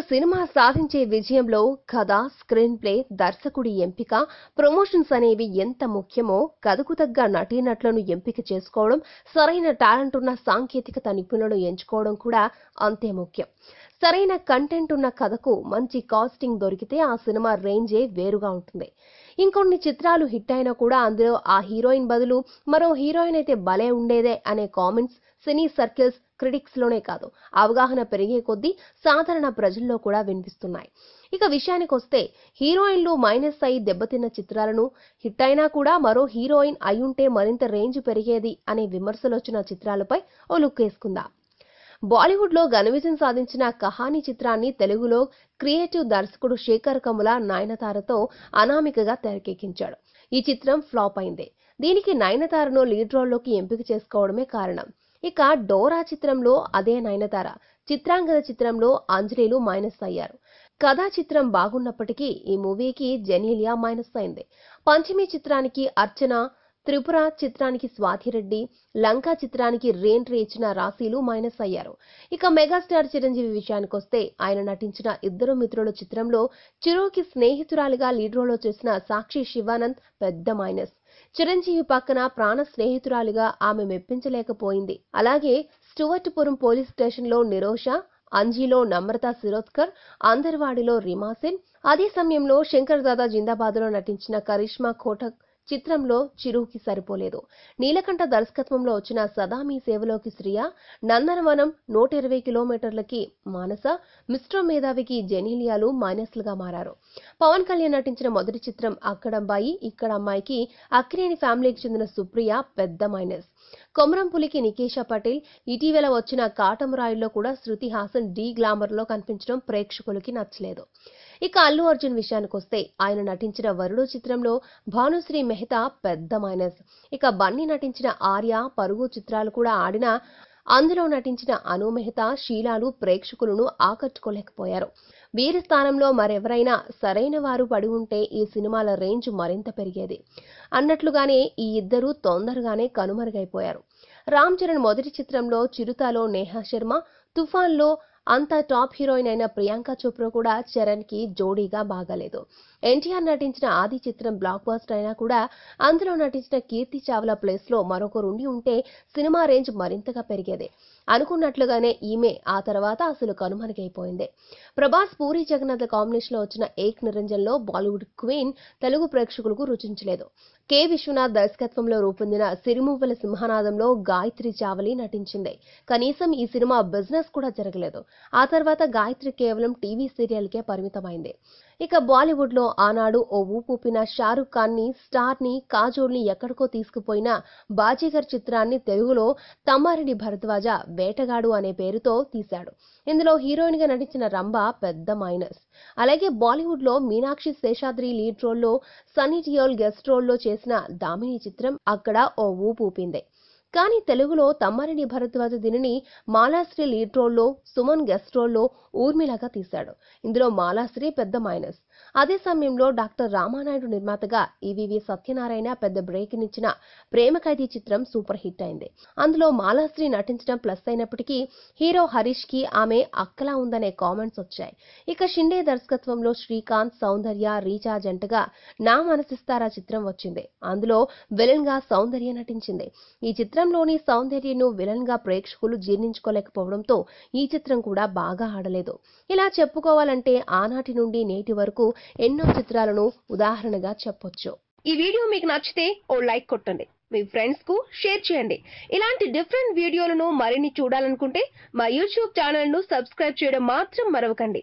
Cinema సాధించే విజయంలో కథ, స్క్రీన్ ప్లే, దర్శకుడి ఎంపిక, ప్రమోషన్స్ అనేవి ఎంత ముఖ్యమో కథకు తగ్గ నటీనటులను ఎంపిక చేసుకోవడం, సరైన టాలెంట్ ఉన్న సాంకేతికత నిపుణులను ఎంచుకోవడం కూడా అంతే ముఖ్యం. సరైన కంటెంట్ ఉన్న కథకు మంచి కాస్టింగ్ దొరికితే ఆ సినిమా రేంజే వేరుగా ఉంటుంది. ఇంకొన్ని చిత్రాలు హిట్ అయినా కూడా అందులో ఆ హీరోయిన్ బదులు మరో హీరోయిన్ అయితే భలే ఉండేదే అనే కామెంట్స్ సినీ సర్కిల్స్, క్రిటిక్స్ లోనే కాదు, అవగాహన పెరిగే కొద్దీ సాధారణ ప్రజల్లో కూడా వినిపిస్తున్నాయి. ఇక విషయానికొస్తే హీరోయిన్లు మైనస్ అయి దెబ్బతిన్న చిత్రాలను, హిట్ అయినా కూడా మరో హీరోయిన్ అయ్యుంటే మరింత రేంజ్ పెరిగేది అనే విమర్శలొచ్చిన చిత్రాలపై ఓ లుక్ వేసుకుందాం. బాలీవుడ్ లో ఘన విజయం సాధించిన కహాని చిత్రాన్ని తెలుగులో క్రియేటివ్ దర్శకుడు శేఖర్ కమ్ముల నయనతారతో అనామికగా తెరకెక్కించాడు. ఈ చిత్రం ఫ్లాప్ అయింది. దీనికి నయనతారను లీడ్ రోల్లోకి ఎంపిక చేసుకోవడమే కారణం. ఇక డోరా చిత్రంలో అదే నయనతార, చిత్రాంగద చిత్రంలో అంజలిలు మైనస్ అయ్యారు. కథా చిత్రం బాగున్నప్పటికీ ఈ మూవీకి జెనీలియా మైనస్ అయింది. పంచమి చిత్రానికి అర్చన, త్రిపుర చిత్రానికి స్వాతిరెడ్డి, లంకా చిత్రానికి రీఎంట్రీ ఇచ్చిన రాశీలు మైనస్ అయ్యారు. ఇక మెగాస్టార్ చిరంజీవి విషయానికొస్తే ఆయన నటించిన ఇద్దరు మిత్రుల చిత్రంలో చిరుకి స్నేహితురాలిగా లీడ్ రోల్లో చేసిన సాక్షి శివానంద్ పెద్ద మైనస్. చిరంజీవి పక్కన ప్రాణ స్నేహితురాలిగా ఆమె మెప్పించలేకపోయింది. అలాగే స్టువర్ట్పురం పోలీస్ స్టేషన్లో నిరోష, అంజీలో నమ్రత శిరోద్కర్, అందర్వాడిలో రీమాసేన్, అదే సమయంలో శంకర్ దాదా జిందాబాద్లో నటించిన కరిష్మా కోటక్ చిత్రంలో చిరుకి సరిపోలేదు. నీలకంఠ దర్శకత్వంలో వచ్చిన సదా మీ సేవలోకి శ్రియ, నందనవనం, 120 కిలోమీటర్లకి మానస, మిస్టర్ మేధావికి జెనీలియాలు మైనస్లుగా మారారు. పవన్ కళ్యాణ్ నటించిన మొదటి చిత్రం అక్కడబ్బాయి ఇక్కడ అమ్మాయికి అక్కినేని ఫ్యామిలీకి చెందిన సుప్రియ పెద్ద మైనస్. కొమరంపులికి నికేషా పటేల్, ఇటీవల వచ్చిన కాటమరాయుల్లో కూడా శృతి హాసన్ డీ గ్లామర్లో కనిపించడం ప్రేక్షకులకి నచ్చలేదు. ఇక అల్లు అర్జున్ విషయానికొస్తే ఆయన నటించిన వరుడు చిత్రంలో భానుశ్రీ మెహతా పెద్ద మైనస్. ఇక బన్నీ నటించిన ఆర్య, పరుగు చిత్రాలు కూడా ఆడినా అందులో నటించిన అను మెహతా, షీలాలు ప్రేక్షకులను ఆకట్టుకోలేకపోయారు. వీరి స్థానంలో మరెవరైనా సరైన వారు పడి ఉంటే ఈ సినిమాల రేంజ్ మరింత పెరిగేది. అన్నట్లుగానే ఈ ఇద్దరు తొందరగానే కనుమరుగైపోయారు. రామ్ చరణ్ మొదటి చిత్రంలో చిరుతలో నేహా శర్మ, తుఫాన్లో అంతా టాప్ హీరోయిన్ అయిన ప్రియాంక చోప్రా కూడా చరణ్ కి జోడీగా బాగాలేదు. ఎన్టీఆర్ నటించిన ఆది చిత్రం బ్లాక్ బస్టర్ అయినా కూడా అందులో నటించిన కీర్తి చావ్లా ప్లేస్ లో మరొకరుండి ఉంటే సినిమా రేంజ్ మరింతగా పెరిగేది. అనుకున్నట్లుగానే ఈమె ఆ తర్వాత అసలు కనుమరుగైపోయింది. ప్రభాస్, పూరి జగన్నాథ్ కాంబినేషన్ లో వచ్చిన ఏక్ నిరంజన్ లో బాలీవుడ్ క్వీన్ తెలుగు ప్రేక్షకులకు రుచించలేదు. కె విశ్వనాథ్ దర్శకత్వంలో రూపొందిన సిరిమువ్వల సింహనాదంలో గాయత్రి చావలి నటించింది. కనీసం ఈ సినిమా బిజినెస్ కూడా జరగలేదు. ఆ తర్వాత గాయత్రి కేవలం టీవీ సీరియల్కే పరిమితమైంది. ఇక బాలీవుడ్ లో ఆనాడు ఓ ఊపూపిన షారుఖ్ ఖాన్ ని, స్టార్ ని, కాజోల్ ని ఎక్కడికో తీసుకుపోయిన బాజీగర్ చిత్రాన్ని తెలుగులో తమ్మారెడ్డి భరద్వాజ వేటగాడు అనే పేరుతో తీశాడు. ఇందులో హీరోయిన్ గా నటించిన రంభ పెద్ద మైనస్. అలాగే బాలీవుడ్ లో మీనాక్షి శేషాద్రి లీడ్ రోల్లో, సన్నీ డియోల్ గెస్ట్ రోల్లో చేసిన దామిని చిత్రం అక్కడ ఓ ఊపూపింది. కానీ తెలుగులో తమ్మారెడ్డి భరద్వాజ దీనిని మాలాశ్రీ లీడ్ రోల్లో, సుమన్ గెస్ట్ రోల్లో ఊర్మిళగా తీశాడు. ఇందులో మాలాశ్రీ పెద్ద మైనస్. అదే సమయంలో డాక్టర్ రామానాయుడు నిర్మాతగా ఈవీవి సత్యనారాయణ పెద్ద బ్రేక్ నిచ్చిన ప్రేమ ఖైదీ చిత్రం సూపర్ హిట్ అయింది. అందులో మాలాశ్రీ నటించడం ప్లస్ అయినప్పటికీ హీరో హరీష్ కి ఆమె అక్కలా ఉందనే కామెంట్స్ వచ్చాయి. ఇక షిండే దర్శకత్వంలో శ్రీకాంత్, సౌందర్య, రీచా జంటగా నా మనసిస్తారా చిత్రం వచ్చింది. అందులో విలన్ గా సౌందర్య నటించింది. ఈ చిత్రంలోని సౌందర్యను విలన్ గా ప్రేక్షకులు జీర్ణించుకోలేకపోవడంతో ఈ చిత్రం కూడా బాగా ఆడలేదు. ఇలా చెప్పుకోవాలంటే ఆనాటి నుండి నేటి వరకు ఎన్నో చిత్రాలను ఉదాహరణగా చెప్పొచ్చు. ఈ వీడియో మీకు నచ్చితే ఓ లైక్ కొట్టండి, మీ ఫ్రెండ్స్ కు షేర్ చేయండి. ఇలాంటి డిఫరెంట్ వీడియోలను మరిన్ని చూడాలనుకుంటే మా యూట్యూబ్ ఛానల్ ను సబ్స్క్రైబ్ చేయడం మాత్రం మరవకండి.